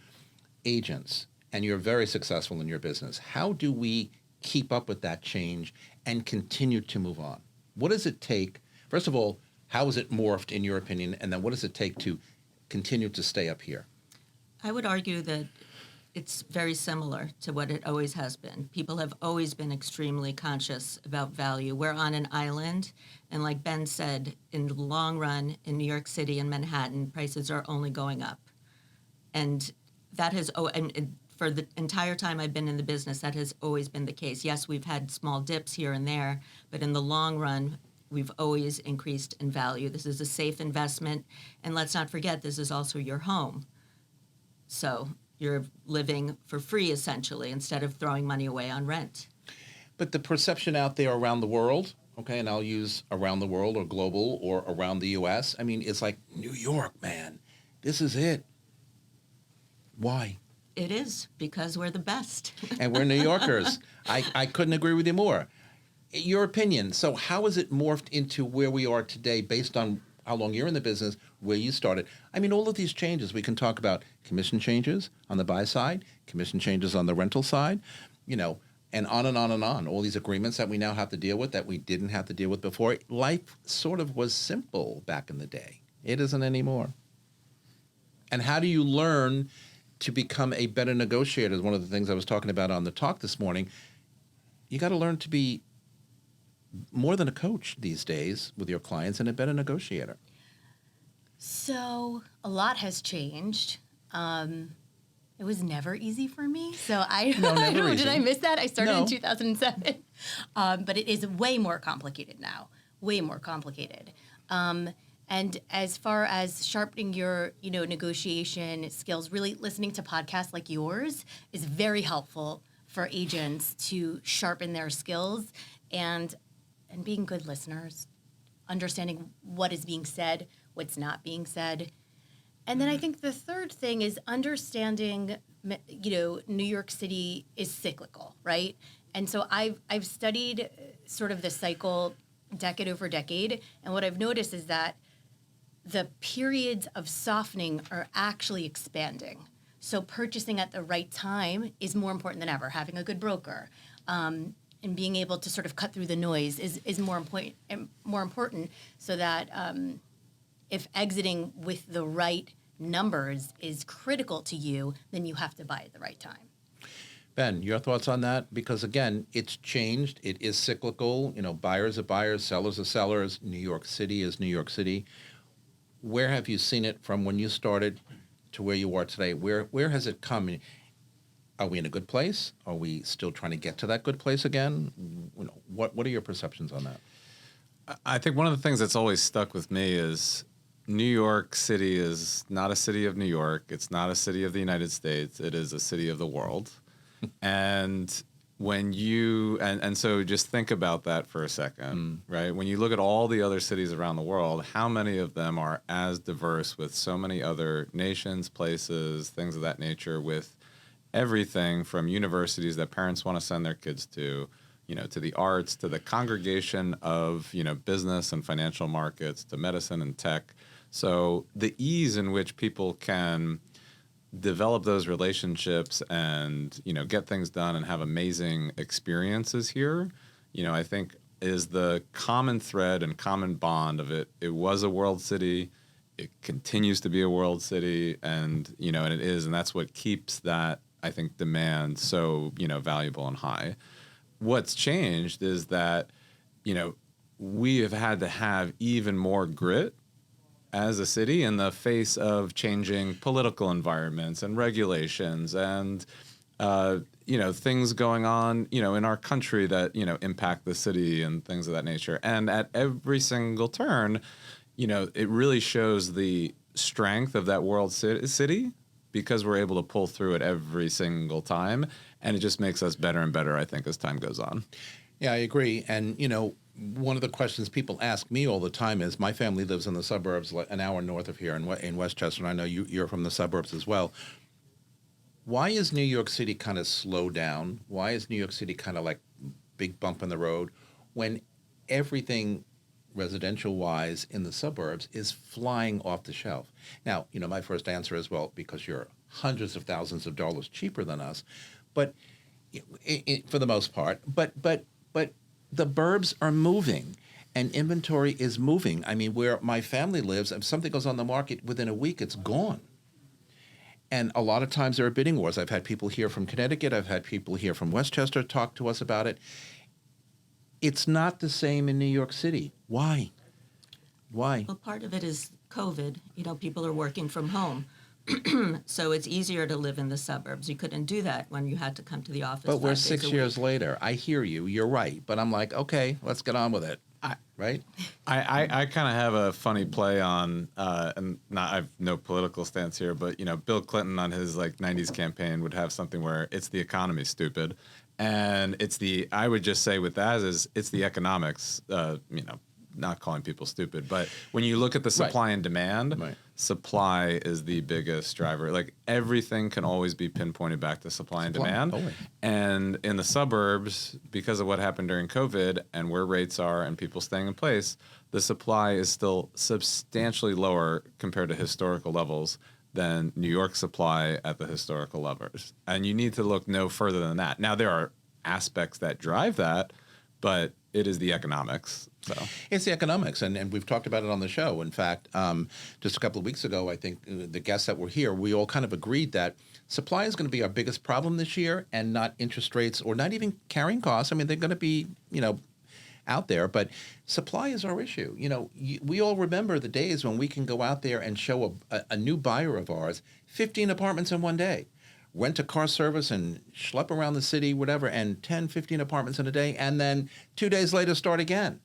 agents, and you're very successful in your business, how do we keep up with that change and continue to move on? What does it take? First of all, how has it morphed, in your opinion? And then what does it take to continue to stay up here? I would argue that it's very similar to what it always has been. People have always been extremely conscious about value. We're on an island, and like Ben said, in the long run, in New York City and Manhattan, prices are only going up. And that has, and for the entire time I've been in the business, that has always been the case. Yes, we've had small dips here and there, but in the long run, we've always increased in value. This is a safe investment, and let's not forget, this is also your home. So you're living for free, essentially, instead of throwing money away on rent. But the perception out there around the world, okay, and I'll use around the world or global or around the U.S., I mean, it's like, New York, man, this is it. Why? It is, because we're the best. And we're New Yorkers. I couldn't agree with you more. Your opinion, so how has it morphed into where we are today based on how long you're in the business, where you started? I mean, all of these changes, we can talk about commission changes on the buy side, commission changes on the rental side, and on and on and on. All these agreements that we now have to deal with that we didn't have to deal with before. Life sort of was simple back in the day. It isn't anymore. And how do you learn to become a better negotiator? One of the things I was talking about on the talk this morning. You got to learn to be more than a coach these days with your clients and a better negotiator. So a lot has changed. It was never easy for me. So never easy. Did I miss that? I started No. in 2007. But it is way more complicated now, way more complicated. And as far as sharpening your, negotiation skills, really listening to podcasts like yours is very helpful for agents to sharpen their skills and being good listeners, understanding what is being said, what's not being said. And then I think the third thing is understanding, New York City is cyclical, right? And so I've studied sort of the cycle decade over decade, and what I've noticed is that the periods of softening are actually expanding. So purchasing at the right time is more important than ever. Having a good broker, and being able to sort of cut through the noise is more important so that if exiting with the right numbers is critical to you, then you have to buy at the right time. Ben, your thoughts on that? Because again, it's changed. It is cyclical. Buyers are buyers, sellers are sellers. New York City is New York City. Where have you seen it from when you started to where you are today? Where has it come? Are we in a good place? Are we still trying to get to that good place again? What are your perceptions on that? I think one of the things that's always stuck with me is New York City is not a city of New York. It's not a city of the United States. It is a city of the world. And when so just think about that for a second, right? When you look at all the other cities around the world, how many of them are as diverse with so many other nations, places, things of that nature, with everything from universities that parents want to send their kids to the arts, to the congregation of, business and financial markets, to medicine and tech. So the ease in which people can develop those relationships and, get things done and have amazing experiences here, I think is the common thread and common bond of it. It was a world city. It continues to be a world city, and, and it is, and that's what keeps that, I think, demand so, valuable and high. What's changed is that, we have had to have even more grit as a city in the face of changing political environments and regulations and, things going on, in our country that, impact the city and things of that nature. And at every single turn, it really shows the strength of that world city because we're able to pull through it every single time. And it just makes us better and better, I think, as time goes on. Yeah, I agree. And, one of the questions people ask me all the time is, my family lives in the suburbs, like an hour north of here in Westchester, and I know you're from the suburbs as well. Why is New York City kind of slow down? Why is New York City kind of like big bump in the road when everything residential-wise in the suburbs is flying off the shelf? Now, my first answer is, well, because you're hundreds of thousands of dollars cheaper than us, but for the most part. But the burbs are moving, and inventory is moving. I mean, where my family lives, if something goes on the market within a week, it's gone. And a lot of times there are bidding wars. I've had people here from Connecticut. I've had people here from Westchester talk to us about it. It's not the same in New York City. Why? Why? Well, part of it is COVID. People are working from home. So it's easier to live in the suburbs. You couldn't do that when you had to come to the office. But we're 5 days 6 a years week. later. I hear you. You're right. But I'm like, okay, let's get on with it. Right? I kind of have a funny play on, and I have no political stance here, but Bill Clinton on his 90s campaign would have something where it's the economy, stupid, and I would just say with that is it's the economics, not calling people stupid, but when you look at the supply and demand, supply is the biggest driver. Like everything can always be pinpointed back to supply and demand. Always. And in the suburbs, because of what happened during COVID and where rates are and people staying in place, the supply is still substantially lower compared to historical levels than New York supply at the historical levels. And you need to look no further than that. Now, there are aspects that drive that, but it is the economics. So It's the economics, and we've talked about it on the show. In fact, just a couple of weeks ago, I think the guests that were here, we all kind of agreed that supply is going to be our biggest problem this year, and not interest rates or not even carrying costs. I mean, they're going to be, out there, but supply is our issue. We all remember the days when we can go out there and show a new buyer of ours 15 apartments in one day. Rent a car service and schlep around the city, whatever, and 10, 15 apartments in a day, and then 2 days later start again.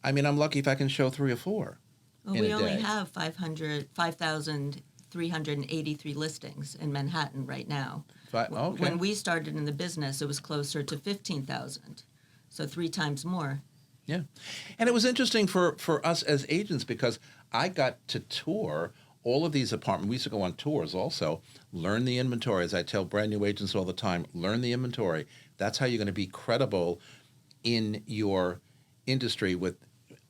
I mean, I'm lucky if I can show 3 or 4 Well, in we a only day. have 5,383 listings in Manhattan right now. Okay. When we started in the business, it was closer to 15,000, so 3 times more. Yeah. And it was interesting for us as agents because I got to tour all of these apartments. We used to go on tours also, learn the inventory. As I tell brand new agents all the time, learn the inventory. That's how you're going to be credible in your industry, with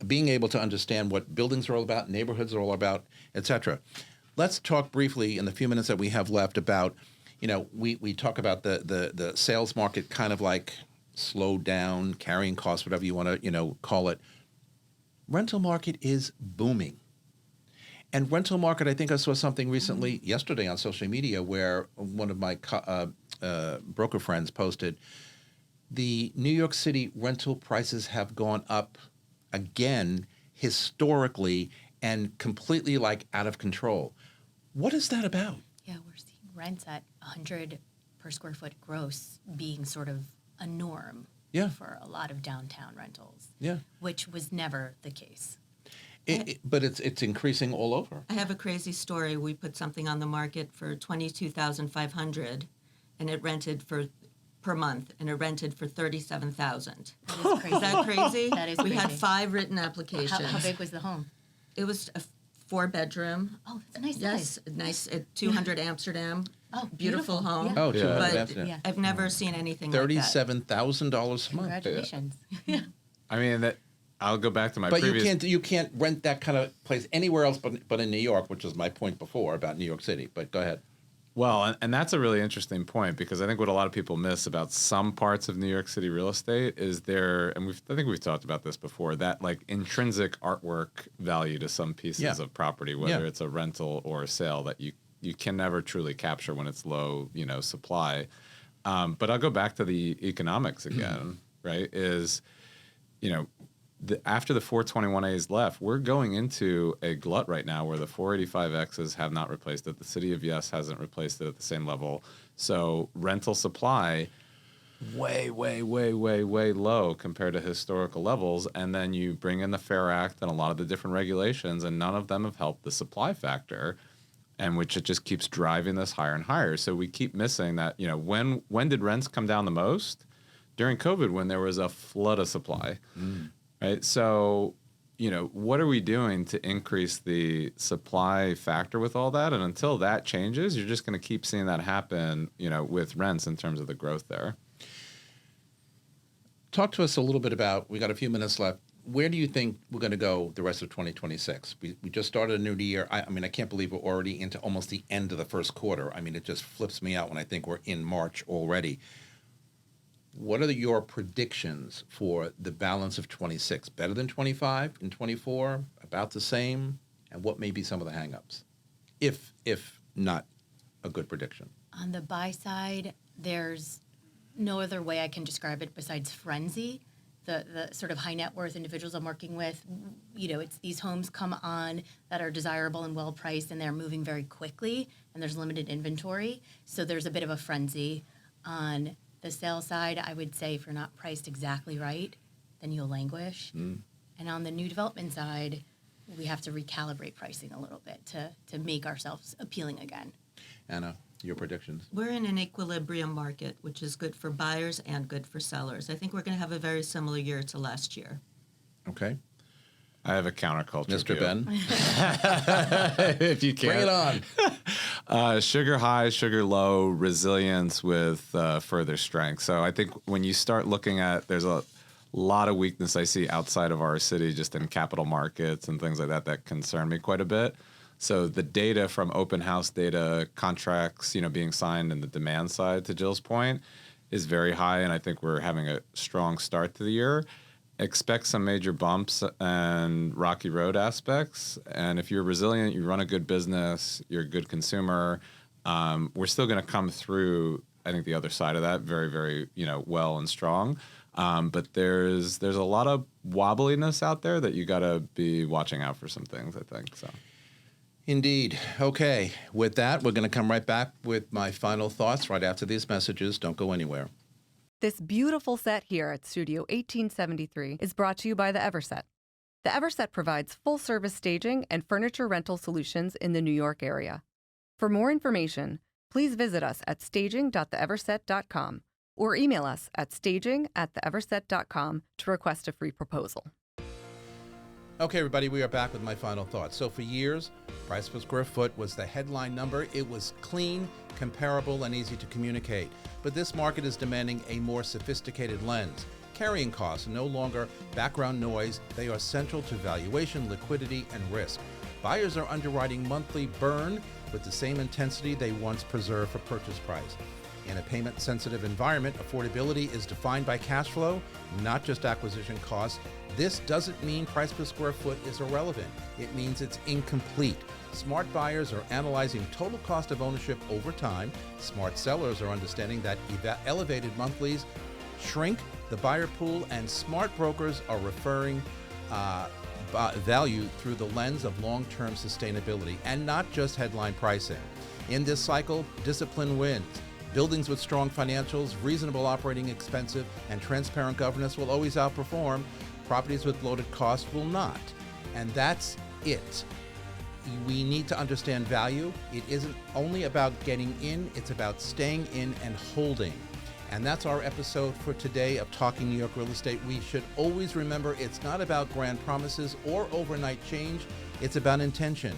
being able to understand what buildings are all about, neighborhoods are all about, etc. Let's talk briefly in the few minutes that we have left about, we talk about the sales market kind of like slowed down, carrying costs, whatever you want to, call it. Rental market is booming. And rental market, I think I saw something recently, yesterday on social media, where one of my broker friends posted, the New York City rental prices have gone up again historically and completely out of control. What is that about? Yeah, we're seeing rents at 100 per square foot gross being sort of a norm for a lot of downtown rentals, which was never the case. But it's increasing all over. I have a crazy story. We put something on the market for $22,500, and it rented per month, and it rented for $37,000. That is crazy. Is that crazy? That is We had crazy. 5 written applications. How big was the home? It was a 4-bedroom. Oh, it's a nice Yes, size. nice 200 Amsterdam. Oh, Beautiful home. Yeah. Oh, Yeah. 200 But Amsterdam. Yeah. I've never seen anything like that. $37,000 a month. Congratulations. I mean, I'll go back to my But previous. you can't rent that kind of place anywhere else but in New York, which was my point before about New York City. But go ahead. Well, and that's a really interesting point, because I think what a lot of people miss about some parts of New York City real estate is I think we've talked about this before, that intrinsic artwork value to some pieces of property, whether it's a rental or a sale, that you can never truly capture when it's low, supply. But I'll go back to the economics again, right? After the 421As left, we're going into a glut right now where the 485Xs have not replaced it. The city of Yes hasn't replaced it at the same level. So rental supply, way, way, way, way, way low compared to historical levels. And then you bring in the FAIR Act and a lot of the different regulations, and none of them have helped the supply factor, and which it just keeps driving this higher and higher. So we keep missing that, when did rents come down the most? During COVID, when there was a flood of supply. right? So, what are we doing to increase the supply factor with all that? And until that changes, you're just going to keep seeing that happen, with rents in terms of the growth there. Talk to us a little bit about, we got a few minutes left. Where do you think we're going to go the rest of 2026? We just started a new year. I can't believe we're already into almost the end of the first quarter. It just flips me out when I think we're in March already. What are your predictions for the balance of 26? Better than 25 and 24? About the same? And what may be some of the hangups, if not a good prediction? On the buy side, there's no other way I can describe it besides frenzy. The sort of high net worth individuals I'm working with, it's these homes come on that are desirable and well priced, and they're moving very quickly, and there's limited inventory. So there's a bit of a frenzy. On the sale side, I would say if you're not priced exactly right, then you'll languish. And on the new development side, we have to recalibrate pricing a little bit to make ourselves appealing again. Anna, your predictions? We're in an equilibrium market, which is good for buyers and good for sellers. I think we're going to have a very similar year to last year. Okay. I have a counterculture Mr. view. Ben? If you can. Bring it on. Sugar high, sugar low, resilience with further strength. So I think when you start looking at, there's a lot of weakness I see outside of our city, just in capital markets and things like that concern me quite a bit. So the data from open house data, contracts, being signed, and the demand side, to Jill's point, is very high, and I think we're having a strong start to the year. Expect some major bumps and rocky road aspects, and if you're resilient, you run a good business, you're a good consumer, we're still going to come through, I think, the other side of that very, very, well and strong. But there's a lot of wobbliness out there that you got to be watching out for some things, I think, so. Indeed. Okay. With that, we're going to come right back with my final thoughts right after these messages. Don't go anywhere. This beautiful set here at Studio 1873 is brought to you by the Everset. The Everset provides full-service staging and furniture rental solutions in the New York area. For more information, please visit us at staging.theeverset.com or email us at staging@theeverset.com to request a free proposal. Okay, everybody, we are back with my final thoughts. So for years, price per square foot was the headline number. It was clean, comparable, and easy to communicate. But this market is demanding a more sophisticated lens. Carrying costs are no longer background noise. They are central to valuation, liquidity, and risk. Buyers are underwriting monthly burn with the same intensity they once preserved for purchase price. In a payment-sensitive environment, affordability is defined by cash flow, not just acquisition costs. This doesn't mean price per square foot is irrelevant. It means it's incomplete. Smart buyers are analyzing total cost of ownership over time. Smart sellers are understanding that elevated monthlies shrink the buyer pool, and smart brokers are referring value through the lens of long-term sustainability and not just headline pricing. In this cycle, discipline wins. Buildings with strong financials, reasonable operating expenses, and transparent governance will always outperform. Properties with bloated costs will not. And that's it. We need to understand value. It isn't only about getting in, it's about staying in and holding. And that's our episode for today of Talking New York Real Estate. We should always remember it's not about grand promises or overnight change. It's about intention.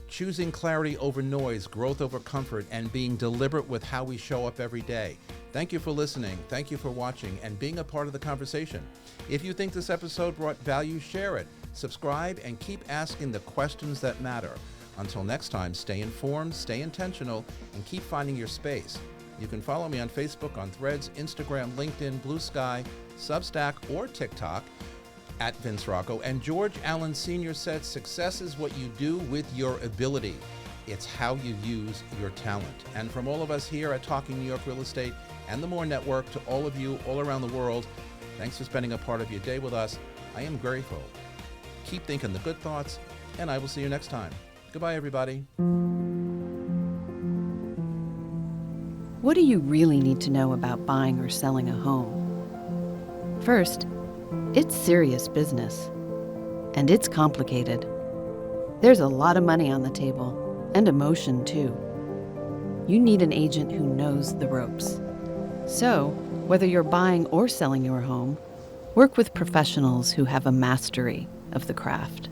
Choosing clarity over noise, growth over comfort, and being deliberate with how we show up every day. Thank you for listening. Thank you for watching and being a part of the conversation. If you think this episode brought value, share it, subscribe, and keep asking the questions that matter. Until next time, stay informed, stay intentional, and keep finding your space. You can follow me on Facebook, on Threads, Instagram, LinkedIn, Blue Sky, Substack, or TikTok at Vince Rocco. And George Allen Sr. said, success is what you do with your ability. It's how you use your talent. And from all of us here at Talking New York Real Estate and the More Network, to all of you all around the world, thanks for spending a part of your day with us. I am grateful. Keep thinking the good thoughts, and I will see you next time. Goodbye, everybody. What do you really need to know about buying or selling a home? First, it's serious business, and it's complicated. There's a lot of money on the table, and emotion too. You need an agent who knows the ropes. So, whether you're buying or selling your home, Work with professionals who have a mastery of the craft.